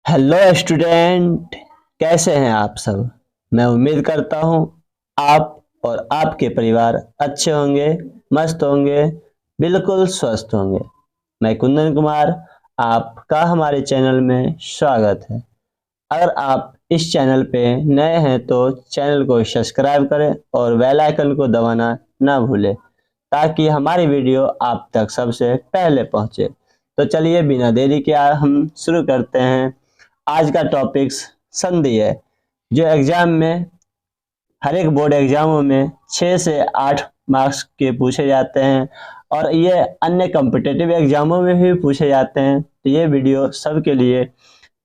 Hello student, कैसे हैं आप सब। मैं उम्मीद करता हूं आप और आपके परिवार अच्छे होंगे, मस्त होंगे, बिल्कुल स्वस्थ होंगे। मैं कुंदन कुमार, आपका हमारे चैनल में स्वागत है। अगर आप इस चैनल पे नए हैं तो चैनल को सब्सक्राइब करें और बेल आइकन को दबाना ना भूलें ताकि हमारी वीडियो आप तक सबसे पहले पहुंचे। तो चलिए बिना देरी के हम शुरू करते हैं। आज का टॉपिक्स संधि है, जो एग्जाम में हर एक बोर्ड एग्जामों में 6 से 8 मार्क्स के पूछे जाते हैं और ये अन्य कॉम्पिटिटिव एग्जामों में भी पूछे जाते हैं। तो ये वीडियो सबके लिए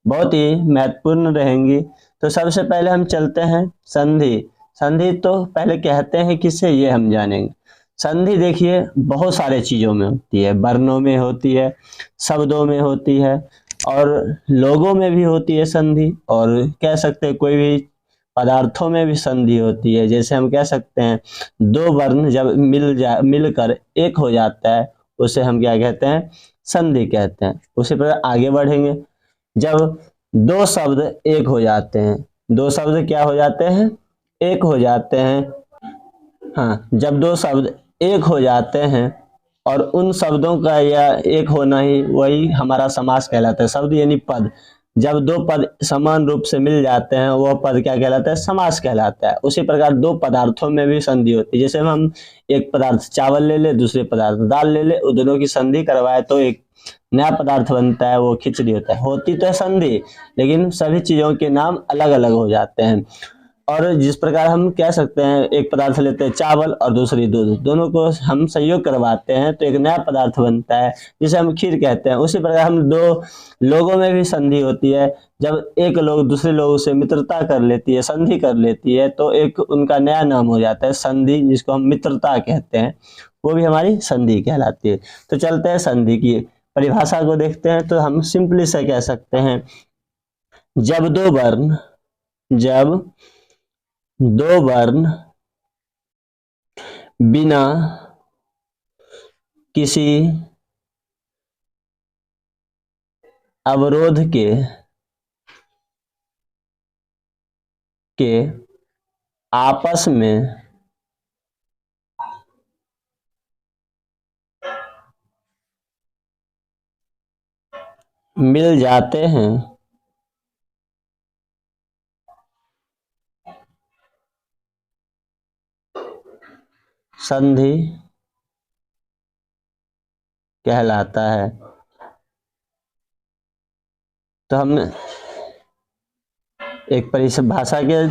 बहुत ही महत्वपूर्ण रहेंगी। तो सबसे पहले हम चलते हैं संधि। संधि तो पहले कहते हैं किसे, ये हम जानेंगे। संधि देखिए बहुत सारे चीजों में होती है, वर्णों में होती है, शब्दों में होती है और लोगों में भी होती है संधि, और कह सकते हैं कोई भी पदार्थों में भी संधि होती है। जैसे हम कह सकते हैं दो वर्ण जब मिलकर एक हो जाता है उसे हम क्या कहते हैं, संधि कहते हैं। उसी पर आगे बढ़ेंगे। जब दो शब्द एक हो जाते हैं, दो शब्द क्या हो जाते हैं, एक हो जाते हैं। हाँ, जब दो शब्द एक हो जाते हैं और उन शब्दों का या एक होना ही वही हमारा समास कहलाता है। शब्द यानी पद, जब दो पद समान रूप से मिल जाते हैं वह पद क्या कहलाता है, समास कहलाता है। उसी प्रकार दो पदार्थों में भी संधि होती है। जैसे हम एक पदार्थ चावल ले ले, दूसरे पदार्थ दाल ले ले, उन दोनों की संधि करवाए तो एक नया पदार्थ बनता है, वो खिचड़ी होता है। होती तो है संधि, लेकिन सभी चीजों के नाम अलग अलग हो जाते हैं। और जिस प्रकार हम कह सकते हैं एक पदार्थ लेते हैं चावल और दूसरी दूध, दोनों को हम संयोग करवाते हैं तो एक नया पदार्थ बनता है जिसे हम खीर कहते हैं। उसी प्रकार हम दो लोगों में भी संधि होती है। जब एक लोग दूसरे लोगों से मित्रता कर लेती है, संधि कर लेती है, तो एक उनका नया नाम हो जाता है संधि, जिसको हम मित्रता कहते हैं, वो भी हमारी संधि कहलाती है। तो चलते हैं संधि की परिभाषा को देखते हैं। तो हम सिंपली से कह सकते हैं जब दो वर्ण बिना किसी अवरोध के आपस में मिल जाते हैं संधि कहलाता है। तो हम एक परिभाषा के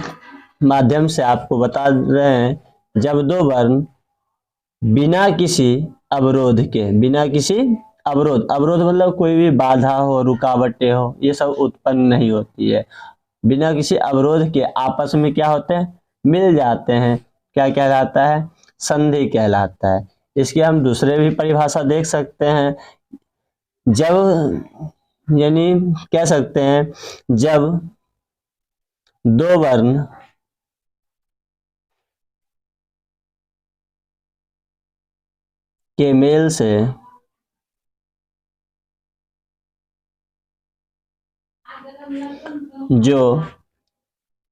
माध्यम से आपको बता रहे हैं, जब दो वर्ण बिना किसी अवरोध के, बिना किसी अवरोध मतलब कोई भी बाधा हो, रुकावटें हो, ये सब उत्पन्न नहीं होती है। बिना किसी अवरोध के आपस में क्या होते हैं, मिल जाते हैं, क्या कहलाता है, संधि कहलाता है। इसकी हम दूसरे भी परिभाषा देख सकते हैं। जब यानी कह सकते हैं जब दो वर्ण के मेल से जो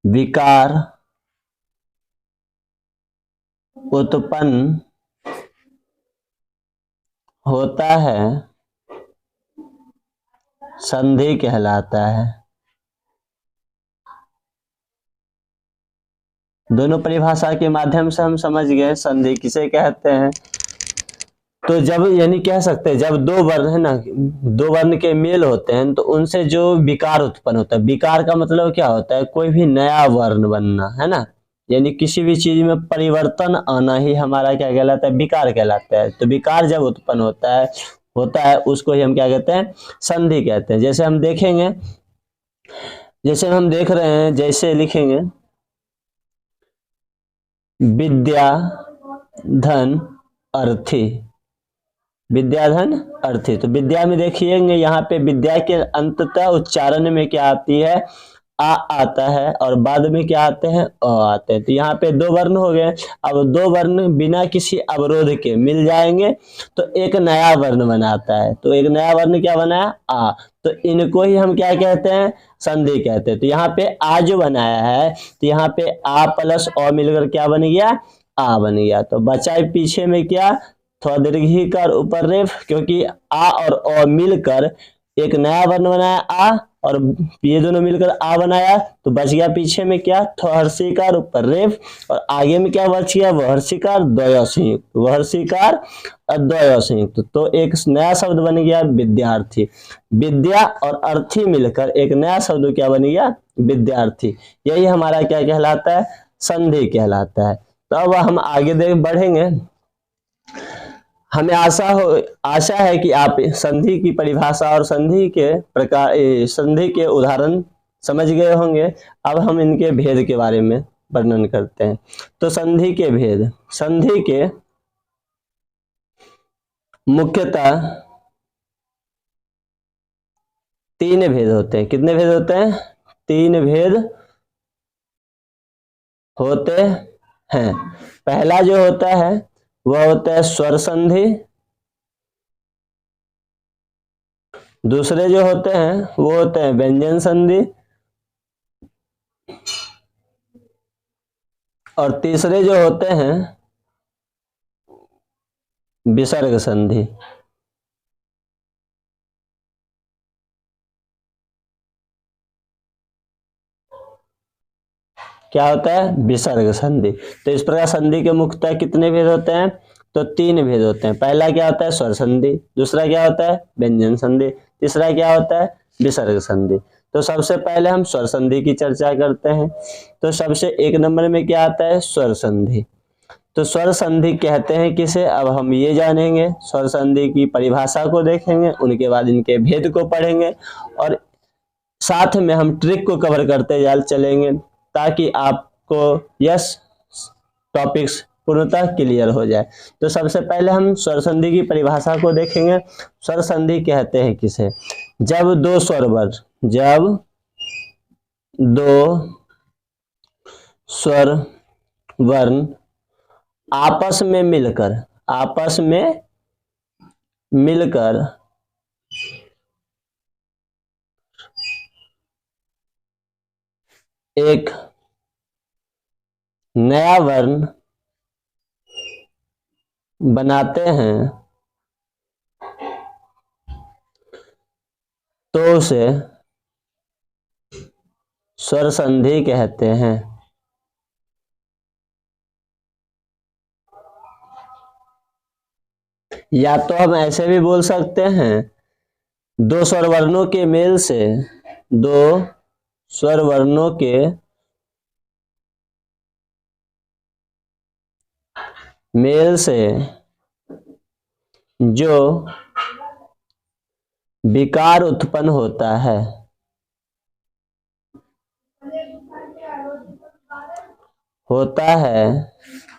विकार उत्पन्न होता है संधि कहलाता है। दोनों परिभाषा के माध्यम से हम समझ गए संधि किसे कहते हैं। तो जब यानी कह सकते हैं जब दो वर्ण है ना, दो वर्ण के मेल होते हैं तो उनसे जो विकार उत्पन्न होता है। विकार का मतलब क्या होता है, कोई भी नया वर्ण बनना, है ना, यानी किसी भी चीज में परिवर्तन आना ही हमारा क्या कहलाता है, विकार कहलाता है। तो विकार जब उत्पन्न होता है उसको ही हम क्या कहते हैं, संधि कहते हैं। जैसे हम देखेंगे, जैसे हम देख रहे हैं, जैसे लिखेंगे विद्या धन अर्थी, विद्या धन अर्थी। तो विद्या में देखिएंगे यहाँ पे विद्या के अंततः उच्चारण में क्या आती है, आ आता है और बाद में क्या आते हैं, अ आते हैं। तो यहाँ पे दो वर्ण हो गए। अब दो वर्ण बिना किसी अवरोध के मिल जाएंगे तो एक नया वर्ण बनाता है। तो एक नया वर्ण क्या बनाया, आ। तो इनको ही हम क्या कहते हैं, संधि कहते हैं। तो यहाँ पे आ जो बनाया है, तो यहाँ पे आ प्लस अ मिलकर क्या बन गया, आ बन गया। तो बचा पीछे में क्या, थोड़ा दीर्घीकार ऊपर रेफ, क्योंकि आ और अ मिलकर एक नया वर्ण बनाया आ, और ये दोनों मिलकर आ बनाया। तो बच गया पीछे में क्या, हर्षिकार ऊपर रेफ, और आगे में क्या बच गया, वहर्षिकार द्वय संयुक्त, वहर्षिकार अद्वय संयुक्त। तो एक नया शब्द बन गया विद्यार्थी। विद्या और अर्थी मिलकर एक नया शब्द क्या बन गया, विद्यार्थी। यही हमारा क्या कहलाता है, संधि कहलाता है। तो अब हम आगे देख बढ़ेंगे। हमें आशा है कि आप संधि की परिभाषा और संधि के प्रकार, संधि के उदाहरण समझ गए होंगे। अब हम इनके भेद के बारे में वर्णन करते हैं। तो संधि के भेद, संधि के मुख्यतः तीन भेद होते हैं। कितने भेद होते हैं, तीन भेद होते हैं। पहला जो होता है वह होता है स्वर संधि। दूसरे जो होते हैं वो होते हैं व्यंजन संधि। और तीसरे जो होते हैं विसर्ग संधि। क्या होता है, विसर्ग संधि। तो इस प्रकार संधि के मुख्यतः कितने भेद होते हैं, तो तीन भेद होते हैं। पहला क्या होता है, स्वर संधि। दूसरा क्या होता है, व्यंजन संधि। तीसरा क्या होता है, विसर्ग संधि। तो सबसे पहले हम स्वर संधि की चर्चा करते हैं। तो सबसे एक नंबर में क्या आता है, स्वर संधि। तो स्वर संधि कहते हैं किसे, अब हम ये जानेंगे। स्वर संधि की परिभाषा को देखेंगे, उनके बाद इनके भेद को पढ़ेंगे, और साथ में हम ट्रिक को कवर करते चलेंगे, ताकि आपको यस टॉपिक्स पूर्णतः क्लियर हो जाए। तो सबसे पहले हम स्वर संधि की परिभाषा को देखेंगे। स्वर संधि कहते हैं किसे, जब दो स्वर वर्ण, जब दो स्वर वर्ण आपस में मिलकर, आपस में मिलकर एक नया वर्ण बनाते हैं, तो उसे स्वर संधि कहते हैं। या तो हम ऐसे भी बोल सकते हैं, दो स्वर वर्णों के मेल से, दो स्वर वर्णों के मेल से जो विकार उत्पन्न होता है,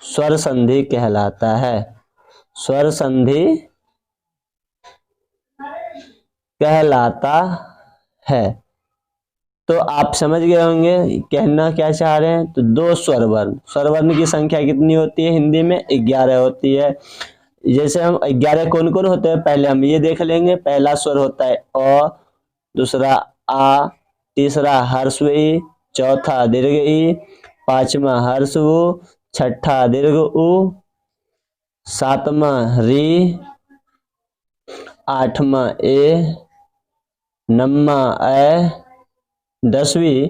स्वर संधि कहलाता है। स्वर संधि कहलाता है। तो आप समझ गए होंगे कहना क्या चाह रहे हैं। तो दो स्वर वर्ण, स्वर वर्ण की संख्या कितनी होती है हिंदी में, 11 होती है। जैसे हम 11 कौन कौन होते हैं, पहले हम ये देख लेंगे। पहला स्वर होता है अ, दूसरा आ, तीसरा हर्ष ई, चौथा दीर्घ ई, पांचवा हर्ष उ, छठा दीर्घ उ, सातवां री, आठवां ए, नौवां ए, 10वीं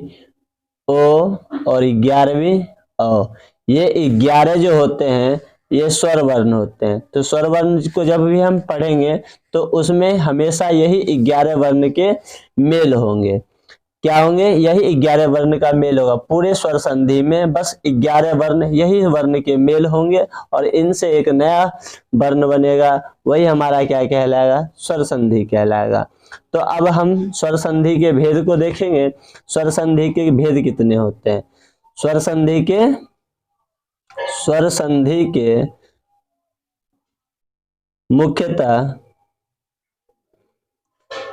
ओ, और 11वीं ओ। ये 11 जो होते हैं ये स्वर वर्ण होते हैं। तो स्वर वर्ण को जब भी हम पढ़ेंगे तो उसमें हमेशा यही 11 वर्ण के मेल होंगे। क्या होंगे, यही 11 वर्ण का मेल होगा। पूरे स्वर संधि में बस 11 वर्ण, यही वर्ण के मेल होंगे, और इनसे एक नया वर्ण बनेगा, वही हमारा क्या कहलाएगा, स्वर संधि कहलाएगा। तो अब हम स्वर संधि के भेद को देखेंगे। स्वर संधि के भेद कितने होते हैं, स्वर संधि के मुख्यतः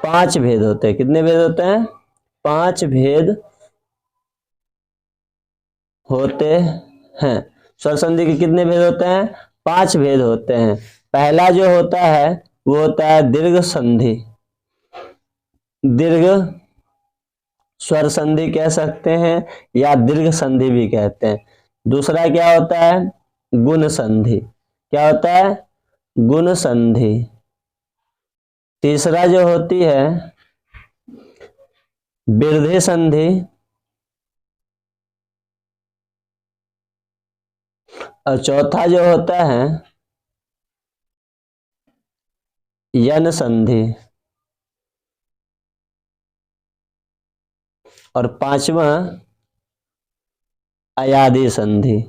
5 भेद होते हैं। कितने भेद होते हैं, 5 भेद होते हैं। स्वर संधि के कितने भेद होते हैं? 5 भेद होते हैं। पहला जो होता है वो होता है दीर्घ संधि। दीर्घ स्वर संधि कह सकते हैं या दीर्घ संधि भी कहते हैं। दूसरा क्या होता है? गुण संधि। क्या होता है? गुण संधि। तीसरा जो होती है वृद्धि संधि। और चौथा जो होता है यन संधि। और पांचवा अयादि संधि।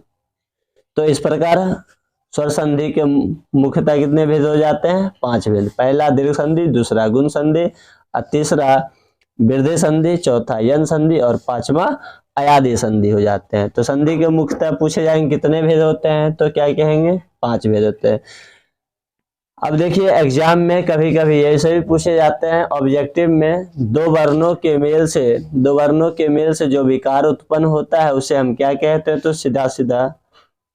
तो इस प्रकार स्वर संधि के मुख्यतः कितने भेद हो जाते हैं? 5 भेद। पहला दीर्घ संधि, दूसरा गुण संधि, और तीसरा वृद्धि संधि, चौथा यन संधि और पांचवा अयादि संधि हो जाते हैं। तो संधि के मुख्यतः पूछे जाएंगे कितने भेद होते हैं, तो क्या कहेंगे? 5 भेद होते हैं। अब देखिए एग्जाम में कभी कभी ऐसे भी पूछे जाते हैं ऑब्जेक्टिव में, दो वर्णों के मेल से जो विकार उत्पन्न होता है उसे हम क्या कहते हैं? तो सीधा सीधा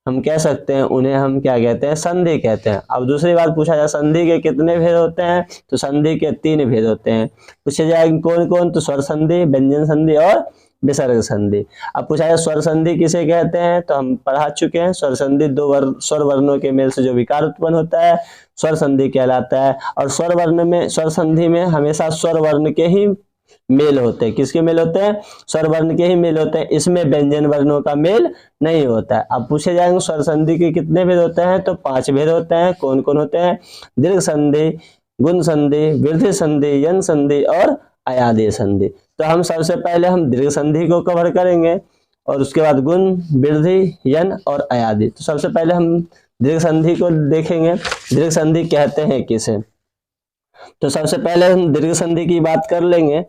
हम कह सकते हैं उन्हें हम क्या कहते हैं? संधि कहते हैं। अब दूसरी बात पूछा जाए संधि के कितने भेद होते हैं, तो संधि के 3 भेद होते हैं। पूछे जाएंगे कौन कौन? तो स्वर संधि, व्यंजन संधि और विसर्ग संधि। अब पूछा जाए स्वर संधि किसे कहते हैं, तो हम पढ़ा चुके हैं। स्वर संधि स्वर वर्णों के मेल से जो विकार उत्पन्न होता है स्वर संधि कहलाता है। और स्वर संधि में हमेशा स्वर वर्ण के ही मेल होते हैं। किसके मेल होते हैं? स्वर वर्ण के ही मेल होते हैं। इसमें व्यंजन वर्णों का मेल नहीं होता है। अब पूछे जाएंगे स्वर संधि के कितने भेद होते हैं, तो 5 भेद होते हैं। कौन कौन होते हैं? दीर्घ संधि, गुण संधि, वृद्धि संधि, यन संधि और अयादि संधि। तो हम सबसे पहले हम दीर्घ संधि को कवर करेंगे और उसके बाद गुण, वृद्धि, यन और अयादि। तो सबसे पहले हम दीर्घ संधि को देखेंगे। दीर्घ संधि कहते हैं किसे? तो सबसे पहले हम दीर्घ संधि की बात कर लेंगे।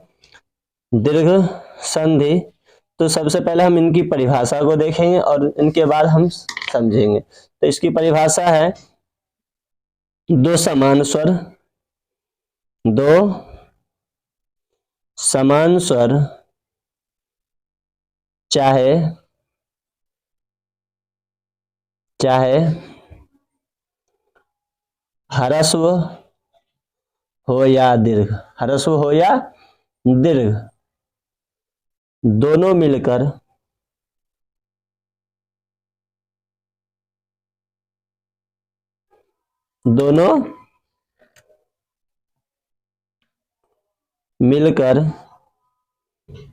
दीर्घ संधि, तो सबसे पहले हम इनकी परिभाषा को देखेंगे और इनके बाद हम समझेंगे। तो इसकी परिभाषा है दो समान स्वर चाहे ह्रस्व हो या दीर्घ, दोनों मिलकर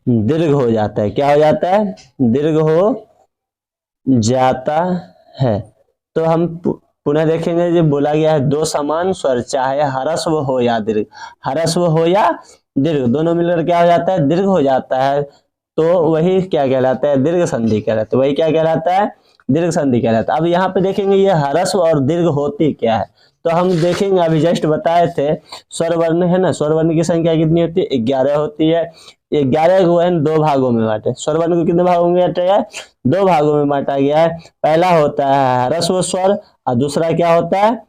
दीर्घ हो जाता है। क्या हो जाता है? दीर्घ हो जाता है। तो हम पुनः देखेंगे जो बोला गया है दो समान स्वर चाहे ह्रस्व हो या दीर्घ, दोनों मिलकर क्या हो जाता है? दीर्घ हो जाता है। तो वही क्या कहलाता है? दीर्घ संधि कहलाता है। वही क्या कहलाता है? दीर्घ संधि कहलाता है। अब यहाँ पे देखेंगे ये ह्रस्व और दीर्घ होती क्या है, तो हम देखेंगे अभी जस्ट बताए थे स्वर वर्ण है ना, स्वर वर्ण की संख्या कितनी होती है? 11 होती है। 11 को है 2 भागों में बांटे। स्वर वर्ण को कितने भागों में बांटा गया है? 2 भागों में बांटा गया है। पहला होता है ह्रस्व स्वर और दूसरा क्या होता है?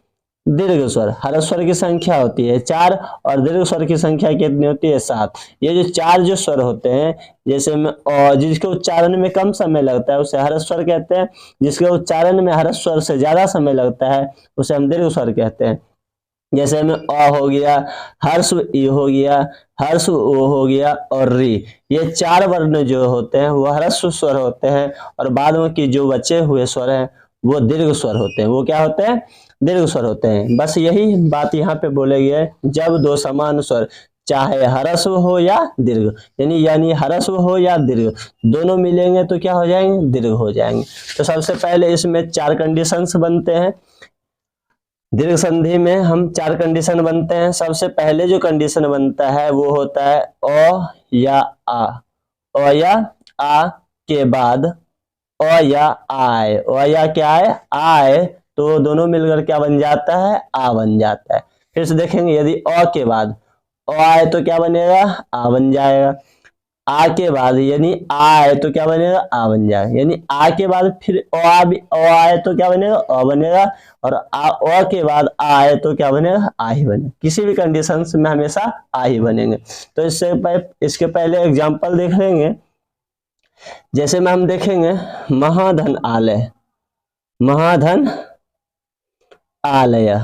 दीर्घ स्वर। ह्रस्व स्वर की संख्या होती है 4 और दीर्घ स्वर की संख्या कितनी होती है? 7। ये जो 4 जो स्वर होते हैं, जैसे में जिसके उच्चारण में कम समय लगता है उसे ह्रस्व स्वर कहते हैं। जिसके उच्चारण में ह्रस्व स्वर से ज्यादा समय लगता है उसे हम दीर्घ स्वर कहते हैं। जैसे में अ हो गया, ह्रस्व ई हो गया, ह्रस्व ओ हो गया और री। ये 4 वर्ण जो होते हैं वो ह्रस्व स्वर होते हैं और बाद में की जो बचे हुए स्वर हैं वो दीर्घ स्वर होते हैं। वो क्या होते हैं? दीर्घ स्वर होते हैं। बस यही बात यहाँ पे बोले गए, जब दो समान स्वर चाहे ह्रस्व हो या दीर्घ, यानी ह्रस्व हो या दीर्घ दोनों मिलेंगे तो क्या हो जाएंगे? दीर्घ हो जाएंगे। तो सबसे पहले इसमें 4 कंडीशंस बनते हैं। दीर्घ संधि में हम 4 कंडीशन बनते हैं। सबसे पहले जो कंडीशन बनता है वो होता है अ या आ। अ या आ के बाद अ या आए, अ या क्या है? आए, तो दोनों मिलकर क्या बन जाता है? आ बन जाता है। फिर से देखेंगे यदि अ के बाद अ आए तो क्या बनेगा? आ बन जाएगा। आ के बाद यानी आ आए तो क्या बनेगा? आ बन जाएगा। यानी आ के बाद फिर अ आए तो क्या बनेगा? अ बनेगा। और अ के बाद आ आए तो क्या बनेगा? आ ही बनेगा। किसी भी कंडीशन में हमेशा आ ही बनेंगे। तो इसके पहले एग्जाम्पल देख लेंगे। जैसे में हम देखेंगे महाधन आलय, महाधन आलय,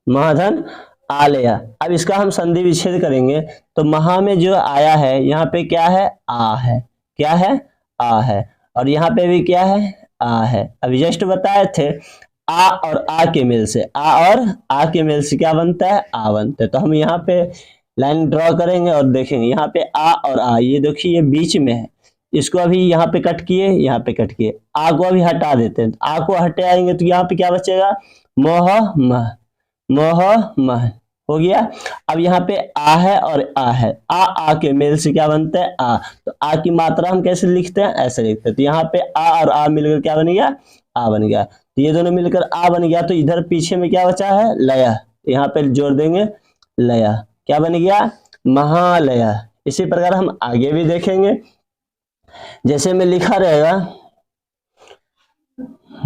महाधन आलय। अब इसका हम संधि विच्छेद करेंगे तो महा में जो आया है यहाँ पे क्या है, आ है, क्या है, आ है, और यहाँ पे भी क्या है, आ है। अभी जस्ट बताए थे आ और आ के मेल से, आ और आ के मेल से क्या बनता है, आ बनता है। तो हम यहाँ पे लाइन ड्रॉ करेंगे और देखेंगे यहाँ पे आ और आ, ये देखिए ये बीच में है, इसको अभी यहाँ पे कट किए, यहाँ पे कट किए, आ को अभी हटा देते हैं। आ को हटाएंगे तो यहाँ पे क्या बचेगा, मोह मह, मोह मह हो गया। अब यहाँ पे आ है और आ है, आ के मेल से क्या बनता है, आ। तो आ की मात्रा हम कैसे लिखते हैं, ऐसे लिखते हैं। तो यहाँ पे आ और आ मिलकर क्या बन गया, आ बन गया। तो ये दोनों मिलकर आ बन गया। तो इधर पीछे में क्या बचा है, लय, यहाँ पे जोड़ देंगे लय, क्या बन गया, महालय। इसी प्रकार हम आगे भी देखेंगे, जैसे में लिखा रहेगा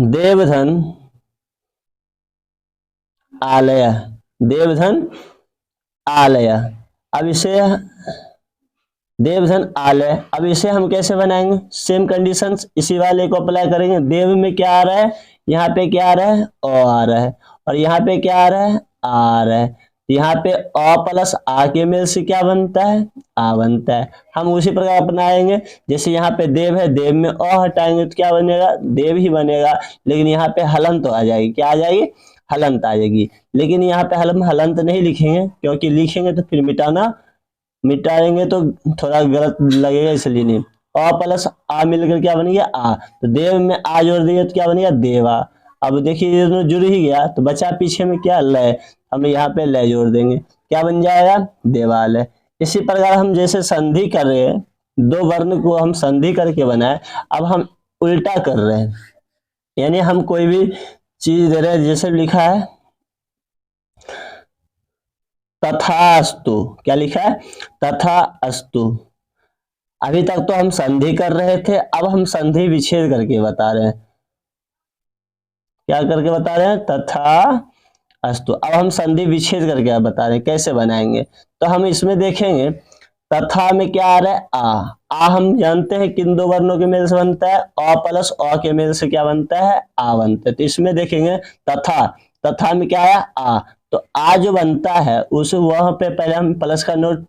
देवधन आलय, देवधन आलय। अब इसे देवधन आलय, अब इसे हम कैसे बनाएंगे, सेम कंडीशंस इसी वाले को अप्लाई करेंगे। देव में क्या आ रहा है, यहाँ पे क्या आ रहा है, ओ आ रहा है, और यहाँ पे क्या आ रहा है, आ रहा है। यहाँ पे अ प्लस आ के मेल से क्या बनता है, आ बनता है। हम उसी प्रकार अपनाएंगे, जैसे यहाँ पे देव है, देव में अ हटाएंगे तो क्या बनेगा, देव ही बनेगा। लेकिन यहाँ पे हलंत आ जाएगी, क्या आ जाएगी, हलंत आ जाएगी। लेकिन यहाँ पे हम हलंत नहीं लिखेंगे, क्योंकि लिखेंगे तो फिर मिटाएंगे तो थोड़ा गलत लगेगा, इसलिए नहीं। अ प्लस आ मिलकर क्या बन गया, आ। तो देव में आ जोड़ दिया तो क्या बन गया, देवा। अब देखिए ये दोनों जुड़ ही गया, तो बचा पीछे में क्या, लय। हम यहाँ पे लय जोड़ देंगे, क्या बन जाएगा, देवालय। इसी प्रकार हम जैसे संधि कर रहे हैं, दो वर्ण को हम संधि करके बनाए, अब हम उल्टा कर रहे हैं, यानी हम कोई भी चीज दे रहे हैं। जैसे लिखा है तथास्तु, क्या लिखा है, तथास्तु। अभी तक तो हम संधि कर रहे थे, अब हम संधि विच्छेद करके बता रहे हैं। क्या करके बता रहे हैं, तथा अस्तु। अब हम संधि विच्छेद करके बता रहे हैं कैसे बनाएंगे। तो हम इसमें देखेंगे तथा में क्या आ रहा है, आ हम जानते हैं किन दो वर्णों के मेल से बनता है, अ प्लस अ के मेल से क्या बनता है, आ बनता है। तो इसमें देखेंगे तथा में क्या आया, आ। तो आ जो बनता है उस वहां पे पहले हम प्लस का नोट,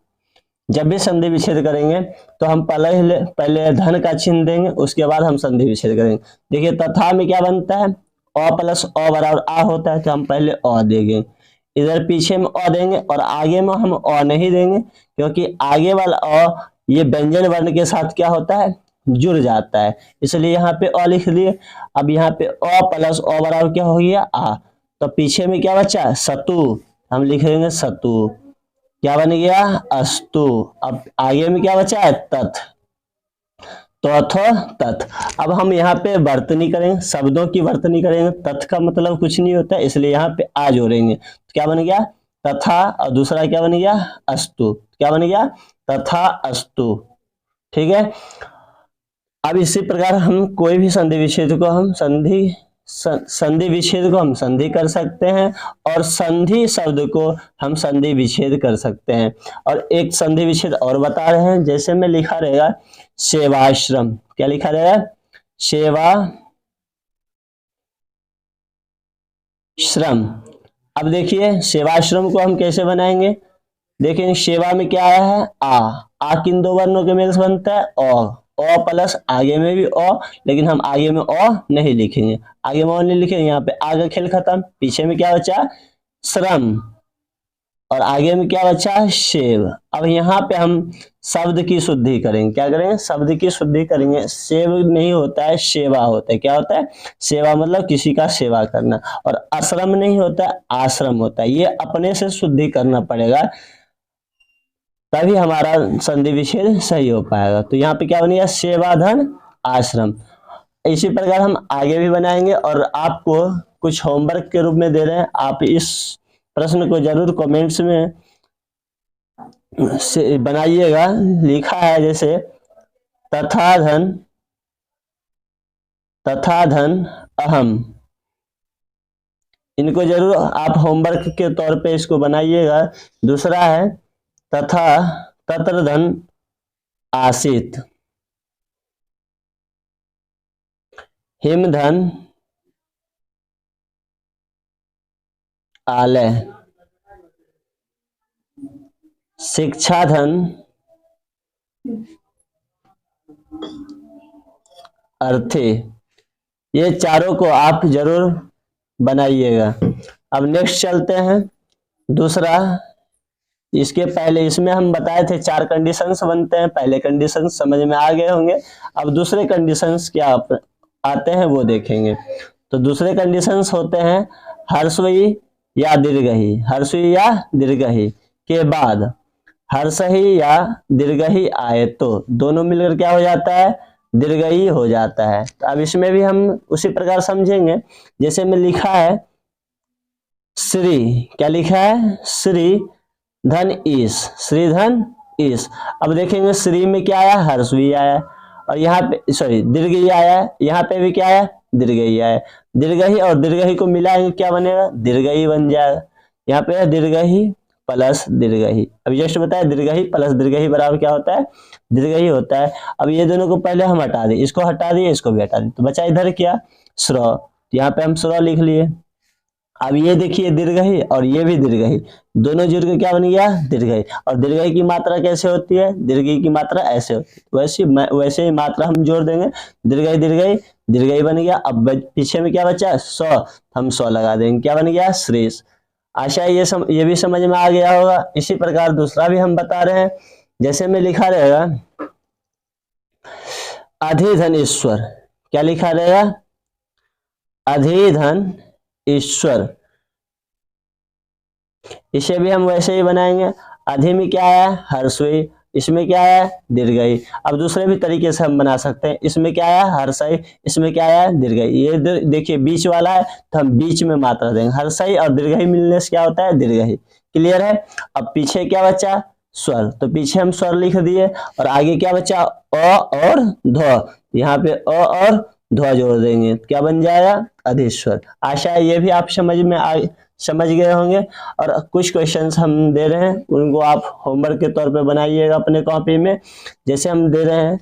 जब भी संधि विच्छेद करेंगे तो हम पहले धन का चिन्ह देंगे, उसके बाद हम संधि विच्छेद करेंगे। देखिए तथा में क्या बनता है, अ प्लस अ बराबर आ होता है, तो हम पहले अ देंगे, इधर पीछे में अ देंगे, और आगे में हम अ नहीं देंगे, क्योंकि आगे वाला अ ये व्यंजन वर्ण के साथ क्या होता है, जुड़ जाता है, इसलिए यहाँ पे अ लिख लिए। अब यहाँ पे अ प्लस अ बराबर क्या हो गया, आ। तो पीछे में क्या बचा, सतु, हम लिख देंगे सतु, क्या बन गया, अस्तु। अब आगे में क्या बचा है, तथ, तो अथो तथ। अब हम यहाँ पे वर्तनी करेंगे, शब्दों की वर्तनी करेंगे। तथ का मतलब कुछ नहीं होता है, इसलिए यहाँ पे आ जोड़ेंगे, तो क्या बन गया, तथा, और दूसरा क्या बन गया, अस्तु, क्या बन गया, तथा अस्तु। ठीक है। अब इसी प्रकार हम कोई भी संधि विच्छेद को हम संधि विच्छेद को हम संधि कर सकते हैं, और संधि शब्द को हम संधि विच्छेद कर सकते हैं। और एक संधि विच्छेद और बता रहे हैं, जैसे में लिखा रहेगा सेवाश्रम, क्या लिखा रहेगा, सेवा श्रम। अब देखिए सेवाश्रम को हम कैसे बनाएंगे, देखेंगे सेवा में क्या आया है, आ किन दो वर्णों के मेल से बनता है, अ प्लस आगे में भी अ, लेकिन हम आगे में अ नहीं लिखेंगे, आगे में अ नहीं लिखेंगे, यहाँ पे आगे खेल खत्म। पीछे में क्या बचा, श्रम, और आगे में क्या बचा है, सेव। अब यहाँ पे हम शब्द की शुद्धि करेंगे, क्या करेंगे, शब्द की शुद्धि करेंगे। सेव नहीं होता है, सेवा होता है। क्या होता है, सेवा मतलब किसी का सेवा करना, और आश्रम नहीं होता है, आश्रम होता है। ये अपने से शुद्धि करना पड़ेगा, तभी हमारा संधि विच्छेद सही हो पाएगा। तो यहाँ पे क्या बनेगा, सेवाधन आश्रम। इसी प्रकार हम आगे भी बनाएंगे, और आपको कुछ होमवर्क के रूप में दे रहे हैं, आप इस प्रश्न को जरूर कमेंट्स में से बनाइएगा। लिखा है जैसे तथा धन अहम, इनको जरूर आप होमवर्क के तौर पे इसको बनाइएगा। दूसरा है तथा तत्र धन आसित, हिमधन आलय, शिक्षाधन अर्थी। ये चारों को आप जरूर बनाइएगा। अब नेक्स्ट चलते हैं दूसरा। इसके पहले इसमें हम बताए थे 4 कंडीशंस बनते हैं, पहले कंडीशंस समझ में आ गए होंगे। अब दूसरे कंडीशंस क्या आते हैं वो देखेंगे। तो दूसरे कंडीशंस होते हैं हर्षई या दीर्घई, हर्षई या दीर्घई के बाद हर्षई या दीर्घई आए तो दोनों मिलकर क्या हो जाता है, दीर्घई हो जाता है। तो अब इसमें भी हम उसी प्रकार समझेंगे। जैसे में लिखा है श्री, क्या लिखा है, श्री धन ईश, श्री धन ईश। अब देखेंगे श्री में क्या आया, हर्ष भी आया, और यहाँ पे सॉरी दीर्घई आया, यहाँ पे भी क्या आया, दीर्घई आया। दीर्घई और दीर्घई को मिलाएंगे क्या बनेगा, दीर्घई बन जाएगा। यहाँ पे दीर्घई प्लस दीर्घई। अब जस्ट बताया दीर्घई प्लस दीर्घई बराबर क्या होता है, दीर्घई होता है। अब ये दोनों को पहले हम हटा दें, इसको हटा दिए, इसको भी हटा दिए, तो बचा इधर क्या, स्र। यहाँ पे हम स्र लिख लिए। अब ये देखिए दीर्घई और ये भी दीर्घई, दोनों जुड़ के क्या बन गया, दीर्घई। और दीर्घई की मात्रा कैसे होती है, दीर्घई की मात्रा ऐसे होती है, वैसे ही मात्रा हम जोड़ देंगे, दीर्घई दीर्घई दीर्घई बन गया। अब पीछे में क्या बचा, सौ, हम सौ लगा देंगे, क्या बन गया, श्रेष। आशा है ये भी समझ में आ गया होगा। इसी प्रकार दूसरा भी हम बता रहे हैं। जैसे में लिखा रहेगा अधिधन ईश्वर, क्या लिखा रहेगा, अधिधन ईश्वर। इसे भी हम वैसे ही बनाएंगे। अधि में क्या है, हर्षई, इसमें क्या है, दीर्घई। अब दूसरे भी तरीके से हम बना सकते हैं। इसमें क्या है, हर्षई, इसमें क्या है, दीर्घई। ये देखिए बीच वाला है तो हम बीच में मात्रा देंगे, हर्षई और दीर्घई मिलने से क्या होता है, दीर्घई। क्लियर है। अब पीछे क्या बचा, स्वर, तो पीछे हम स्वर लिख दिए, और आगे क्या बचा, अ और ध। यहाँ पे अ और ध जोड़ देंगे, क्या बन जाएगा, अधीश्वर। आशा है ये भी आप समझ गए होंगे। और कुछ क्वेश्चंस हम दे रहे हैं, उनको आप होमवर्क के तौर पे बनाइएगा अपने कॉपी में। जैसे हम दे रहे हैं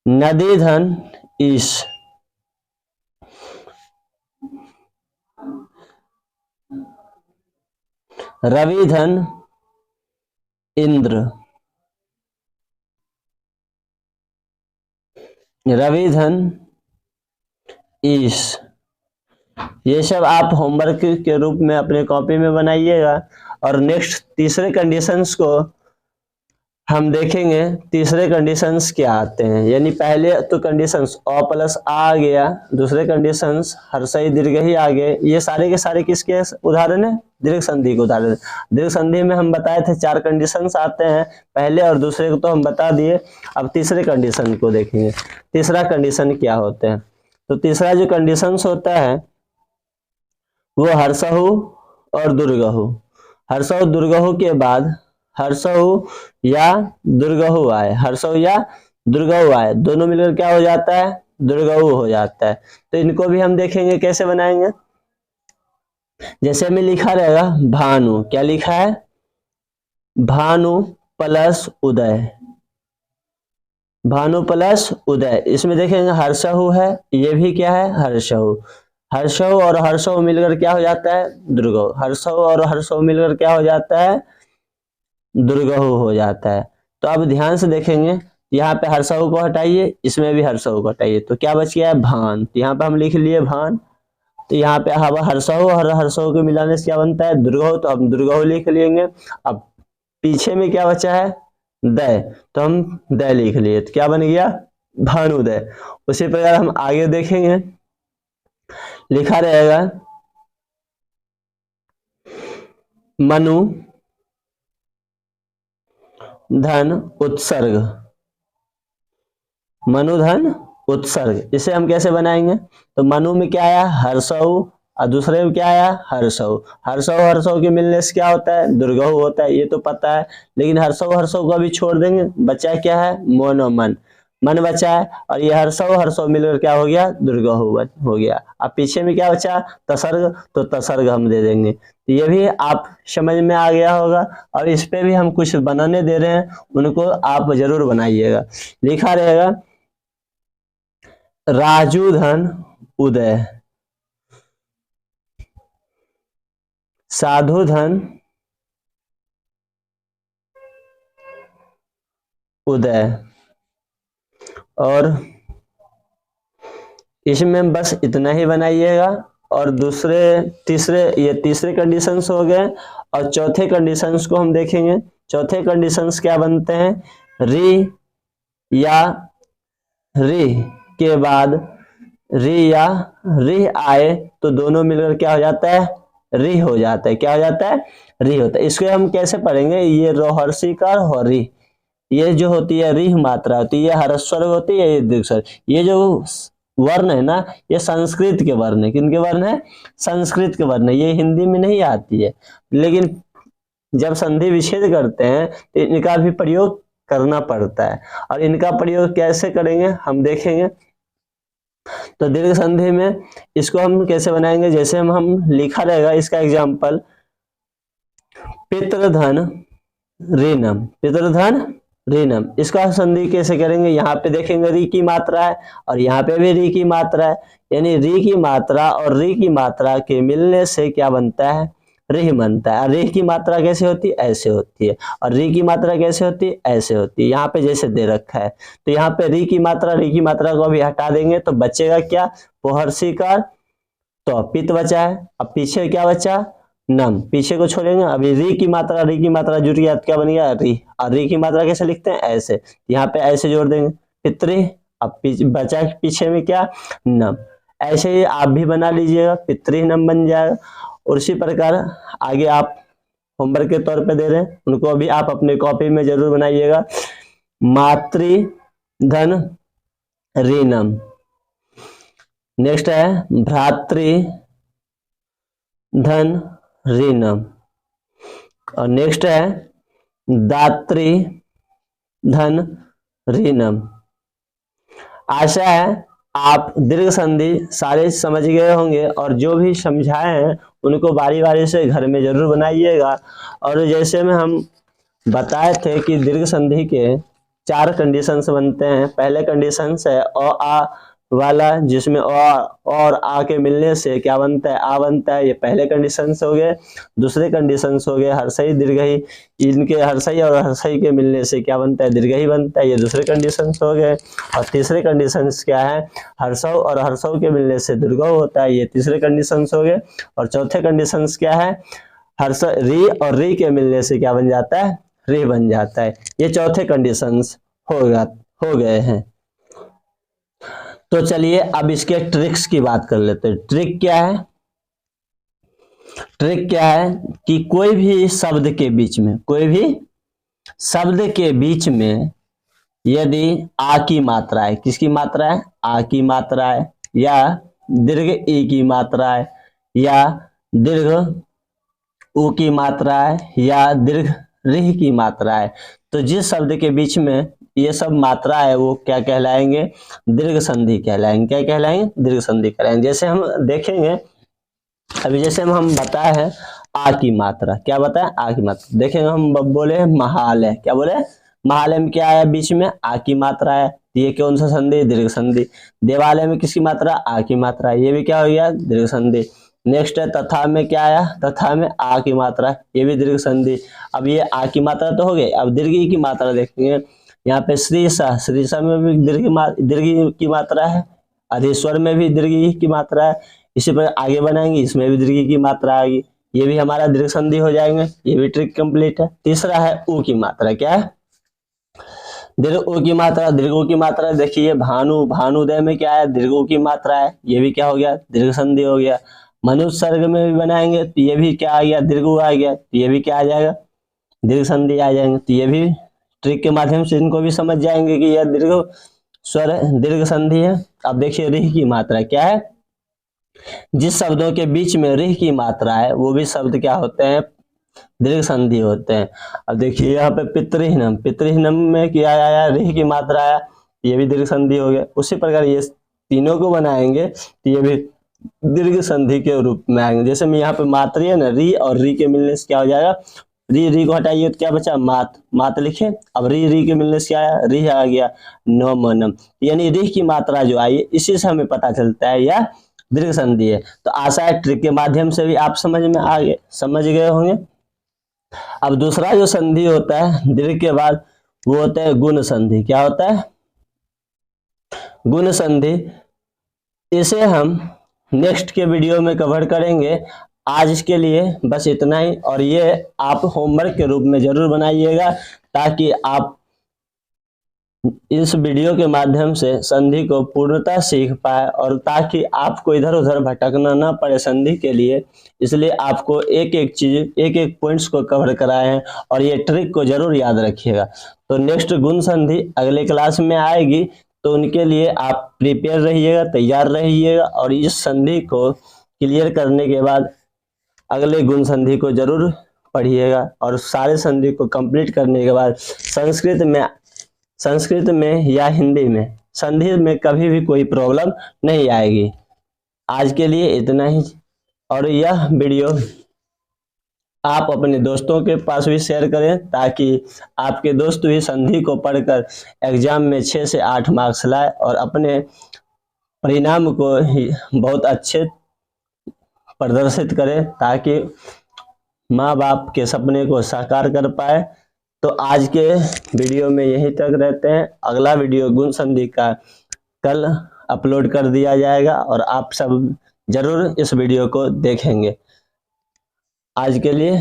नदी धन ईश, रवि धन इंद्र, रवि धन ईश। ये सब आप होमवर्क के रूप में अपने कॉपी में बनाइएगा। और नेक्स्ट तीसरे कंडीशंस को हम देखेंगे। तीसरे कंडीशंस क्या आते हैं, यानी पहले तो कंडीशंस अ प्लस आ गया, दूसरे कंडीशंस हर्षई दीर्घई आ गए। ये सारे के सारे किसके उदाहरण है, दीर्घ संधि के उदाहरण। दीर्घ संधि में हम बताए थे 4 कंडीशंस आते हैं, पहले और दूसरे को तो हम बता दिए। अब तीसरे कंडीशन को देखेंगे। तीसरा कंडीशन क्या होते हैं, तो तीसरा जो कंडीशंस होता है वो हर्षहु और दुर्गहु। हर्षहु दुर्गहु के बाद हर्षहु या दुर्गहु आए, हर्षहु या दुर्गहु आए, दोनों मिलकर क्या हो जाता है, दुर्गहु हो जाता है। तो इनको भी हम देखेंगे कैसे बनाएंगे। जैसे में लिखा रहेगा भानु, क्या लिखा है, भानु प्लस उदय, भानु प्लस उदय। इसमें देखेंगे हर्षहु है, ये भी क्या है, हर्षहु। हर्षहु और हर्षहु मिलकर क्या हो जाता है, दुर्गहु। हर्षहु और हर्षहु मिलकर क्या हो जाता है, दुर्गहु हो जाता है। तो अब ध्यान से देखेंगे, यहाँ पे हर्षहु को हटाइए, इसमें भी हर्षहु को हटाइए, तो क्या बच गया है, भान। तो यहाँ पे हम लिख लिए भान। तो यहाँ पे हर्षहु और हर्षहु के मिलाने से क्या बनता है, दुर्गहु, तो हम दुर्गहु लिख लेंगे। अब पीछे में क्या बचा है, दय, तो हम दय लिख लिए, तो क्या बन गया, भानुदय। उसी प्रकार हम आगे देखेंगे, लिखा रहेगा मनु धन उत्सर्ग, मनुधन उत्सर्ग। इसे हम कैसे बनाएंगे, तो मनु में क्या आया, हर्षहु, और दूसरे में क्या आया, हर्षहु। हर्षहु हर्षहु के मिलने से क्या होता है, दुर्गहु होता है, ये तो पता है। लेकिन हर्षहु हर्षहु को अभी छोड़ देंगे, बचा क्या है, मोनो मन, मन बचा है। और ये हर्षहु हर्षहु मिलकर क्या हो गया, दुर्गहु हो गया। अब पीछे में क्या बचा, तसर्ग, तो तसर्ग हम दे देंगे। तो ये भी आप समझ में आ गया होगा। और इस पे भी हम कुछ बनाने दे रहे हैं, उनको आप जरूर बनाइएगा। लिखा रहेगा राजू धन उदय, साधु धन उदय। और इसमें बस इतना ही बनाइएगा। और दूसरे तीसरे, ये तीसरे कंडीशंस हो गए। और चौथे कंडीशंस को हम देखेंगे। चौथे कंडीशंस क्या बनते हैं, री या री के बाद री या री आए तो दोनों मिलकर क्या हो जाता है, री हो जाता है। क्या हो जाता है, री होता है। इसको हम कैसे पढ़ेंगे, ये रोहर्षिकार होरी, ये जो होती है री मात्रा होती है, ये ह्रस्व होती है, ये दीर्घ स्वर। ये जो वर्ण है ना, ये संस्कृत के वर्ण है। किनके वर्ण है, संस्कृत के वर्ण है। ये हिंदी में नहीं आती है, लेकिन जब संधि विच्छेद करते हैं तो इनका भी प्रयोग करना पड़ता है। और इनका प्रयोग कैसे करेंगे हम देखेंगे। तो दीर्घ संधि में इसको हम कैसे बनाएंगे, जैसे हम लिखा रहेगा इसका एग्जाम्पल, पितृधन ऋणम, पितृधन ऋणम। इसका संधि कैसे करेंगे, यहाँ पे देखेंगे री की मात्रा है और यहाँ पे भी री की मात्रा है, यानी री की मात्रा और री की मात्रा के मिलने से क्या बनता है, री बनता है। री की मात्रा कैसे होती है, ऐसे होती है। और री की मात्रा कैसे होती है, ऐसे होती है। यहाँ पे जैसे दे रखा है, तो यहाँ पे री की मात्रा को अभी हटा देंगे तो बचेगा क्या, पोहर्षिकार, तो पित्त बचा है। अब पीछे क्या बचा, नम, पीछे को छोड़ेंगे। अभी री की मात्रा जुड़ गया, क्या बन गया, री। और री की मात्रा कैसे लिखते हैं, ऐसे, यहाँ पे ऐसे जोड़ देंगे, पितृ। अब बचा पीछे में क्या, नम। ऐसे ही आप भी बना लीजिएगा, पितृ नम बन जाएगा। और इसी प्रकार आगे आप होमवर्क के तौर पे दे रहे हैं, उनको अभी आप अपने कॉपी में जरूर बनाइएगा। मातृ धन ऋणम, नेक्स्ट है भ्रातृ धन ऋणम, और नेक्स्ट है दातृ धन ऋणम। आशा है आप दीर्घ संधि सारे समझ गए होंगे, और जो भी समझाए हैं उनको बारी बारी से घर में जरूर बनाइएगा। और जैसे में हम बताए थे कि दीर्घ संधि के 4 कंडीशंस बनते हैं। पहले कंडीशंस है अ आ वाला, जिसमें और आ के मिलने से क्या बनता है, आ बनता है। ये पहले कंडीशंस हो गए। दूसरे कंडीशंस हो गए हर्षई दीर्घई, इनके हर्षई और हर्षई के मिलने से क्या बनता है, दीर्घई बनता है। ये दूसरे कंडीशंस हो गए। और तीसरे कंडीशंस क्या है, हर्षव और हर्षव के मिलने से दीर्घव होता है। ये तीसरे कंडीशंस हो गए। और चौथे कंडीशंस क्या है, हर्ष री और री के मिलने से क्या बन जाता है, री बन जाता है। ये चौथे कंडीशंस हो गए हैं। तो चलिए अब इसके ट्रिक्स की बात कर लेते हैं। ट्रिक क्या है, ट्रिक क्या है कि कोई भी शब्द के बीच में, कोई भी शब्द के बीच में यदि आ की मात्रा है, किसकी मात्रा है, आ की मात्रा है, या दीर्घ ई की मात्रा है, या दीर्घ उ की मात्रा है, या दीर्घ ऋ की मात्रा है, तो जिस शब्द के बीच में ये सब मात्रा है वो क्या कहलाएंगे, दीर्घ संधि कहलाएंगे। क्या कहलाएंगे, दीर्घ संधि कहलाएंगे। जैसे हम देखेंगे अभी, जैसे हम बताए हैं आ की मात्रा, क्या बताए, आ की मात्रा। देखेंगे हम बोले महालय, क्या बोले, महालय में क्या आया, बीच में आ की मात्रा है, ये कौन सा संधि, दीर्घ संधि। देवालय में किसकी मात्रा, आ की मात्रा, ये भी क्या हो गया, दीर्घ संधि। नेक्स्ट है तथा में क्या आया, तथा में आ की मात्रा, ये भी दीर्घ संधि। अब ये आ की मात्रा तो हो गई, अब दीर्घ की मात्रा देखेंगे। यहाँ पे श्रीसा, श्रीसा में भी दीर्घ की मात्रा है। अधीश्वर में भी दीर्घ की मात्रा है। इसी पर आगे बनाएंगे, इसमें भी दीर्घ की मात्रा आएगी, ये भी हमारा दीर्घ संधि हो जाएंगे। ये भी ट्रिक कंप्लीट है। तीसरा है उ की मात्रा, क्या है, दीर्घ उ की मात्रा। दीर्घ उ की मात्रा देखिए, भानु, भानुदय में क्या है, दीर्घ उ की मात्रा है, ये भी क्या हो गया, दीर्घ संधि हो गया। मनुष्य सर्ग में भी बनाएंगे तो ये भी क्या आ गया, दीर्घ उ आ गया, तो ये भी क्या आ जाएगा, दीर्घ संधि आ जाएंगे। तो ये भी ट्रिक के माध्यम से इनको भी समझ जाएंगे कि यह दीर्घ स्वर दीर्घ संधि है। अब देखिए ऋ की मात्रा क्या है, जिस शब्दों के बीच में ऋ की मात्रा है वो भी शब्द क्या होते हैं, दीर्घ संधि होते हैं। अब देखिए यहाँ पे पितृहीनम, पितृहीनम में क्या आया, ऋ की मात्रा आया, ये भी दीर्घ संधि हो गया। उसी प्रकार ये तीनों को बनाएंगे तो ये भी दीर्घ संधि के रूप में आएंगे। जैसे मैं यहाँ पे मात्रा है ना, री और री के मिलने से क्या हो जाएगा, री री को हटाइए तो क्या बचा, मात, मात लिखे। अब री री के मिलने से क्या आया, री आ गया, नम, यानी री की मात्रा जो आई इसी से हमें पता चलता है यह दीर्घ संधि है। तो आशा है ट्रिक के माध्यम से भी आप समझ गए होंगे। अब दूसरा जो संधि होता है दीर्घ के बाद वो होता है गुण संधि। क्या होता है, गुण संधि। इसे हम नेक्स्ट के वीडियो में कवर करेंगे। आज के लिए बस इतना ही, और ये आप होमवर्क के रूप में जरूर बनाइएगा ताकि आप इस वीडियो के माध्यम से संधि को पूर्णतः सीख पाए और ताकि आपको इधर उधर भटकना ना पड़े संधि के लिए। इसलिए आपको एक एक चीज, एक एक पॉइंट्स को कवर कराए हैं और ये ट्रिक को जरूर याद रखिएगा। तो नेक्स्ट गुण संधि अगले क्लास में आएगी, तो उनके लिए आप प्रिपेयर रहिएगा, तैयार रहिएगा, और इस संधि को क्लियर करने के बाद अगले गुण संधि को जरूर पढ़िएगा। और सारे संधि को कंप्लीट करने के बाद संस्कृत में या हिंदी में संधि में कभी भी कोई प्रॉब्लम नहीं आएगी। आज के लिए इतना ही, और यह वीडियो आप अपने दोस्तों के पास भी शेयर करें ताकि आपके दोस्त भी संधि को पढ़कर एग्जाम में 6 से 8 मार्क्स लाए और अपने परिणाम को बहुत अच्छे प्रदर्शित करें ताकि माँ बाप के सपने को साकार कर पाए। तो आज के वीडियो में यहीं तक रहते हैं। अगला वीडियो गुण संधि का कल अपलोड कर दिया जाएगा और आप सब जरूर इस वीडियो को देखेंगे। आज के लिए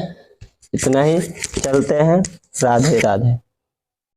इतना ही, चलते हैं, राधे राधे।